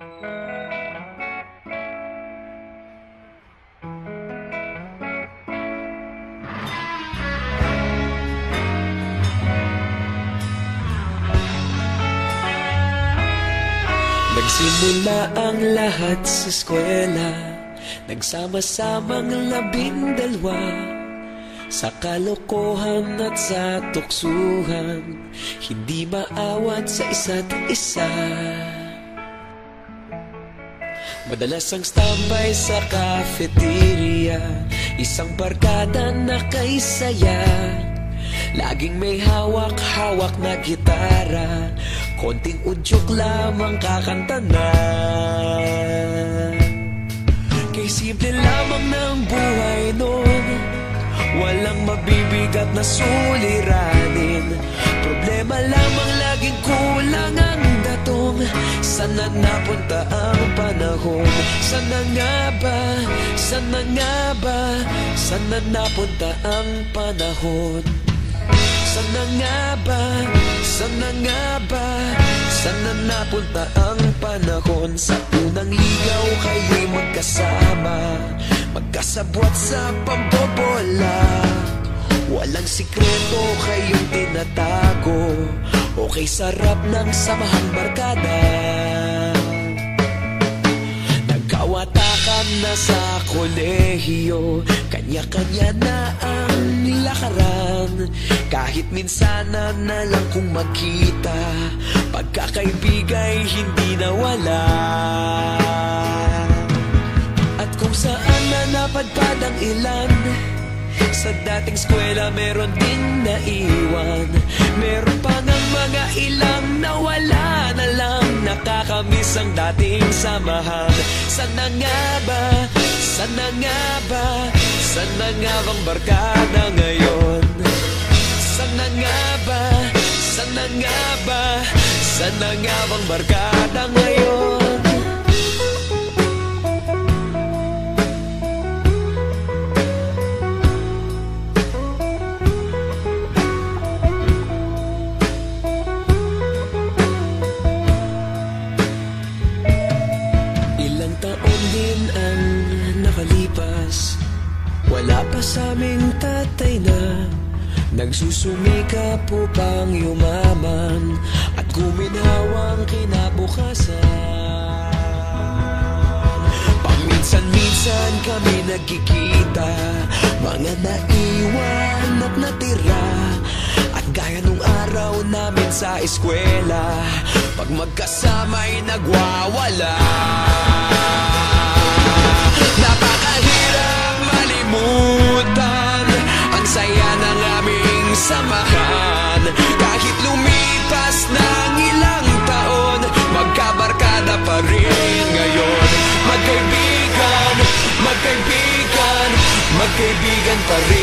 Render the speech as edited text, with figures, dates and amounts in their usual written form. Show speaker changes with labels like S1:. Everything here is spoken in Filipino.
S1: Nagsimula ang lahat sa eskwela, nagsama-samang 12 sa kalokohan at sa tuksuhan, hindi maawat sa isa't isa. Madalas ang standby sa cafeteria, isang barkada na kay saya. Laging may hawak-hawak na gitara, konting udyok lamang kakanta na. Kay simple lamang ng buhay noon, walang mabibigat na suliranin. Problema lamang laging kulang ang datong. Sana napunta ang panahon? Sana nga ba? Sana nga ba? Sana napunta ang panahon? Sana nga ba? Sana nga ba? Sana napunta ang panahon? Sa unang ligaw kayo'y magkasama, magkasabwat sa pambobola. Walang sikreto kayong tinatago, okay sarap ng samahang barkada. Nagkawatakan na sa kolehiyo, kanya-kanya na ang lakaran. Kahit minsanan na lang kung magkita, pagkakaibigay hindi nawala. At kung saan na napadpad ang ilan, sa dating eskwela meron ding naiwan. Meron pa ng mga ilang nawala na lang, nakakamiss ang dating samahan. Sana nga ba? Sana nga ba? Sana nga bang barkada ngayon? Sana nga ba? Sana nga ba? Sana nga bang barkada ngayon? Ilang taon din ang nakalipas, wala pa sa aming tatay na nagsusumikap upang yumaman at guminhawang kinabukasan. Paminsan-minsan kami nagkikita, mga naiwan at natira. At gaya nung araw namin sa eskwela, pag magkasama'y nagwawala. Napakahirap malimutan ang saya ng aming samahan. Kahit lumipas ng ilang taon, magkabarkada pa rin ngayon. Magkaibigan, magkaibigan, magkaibigan pa rin.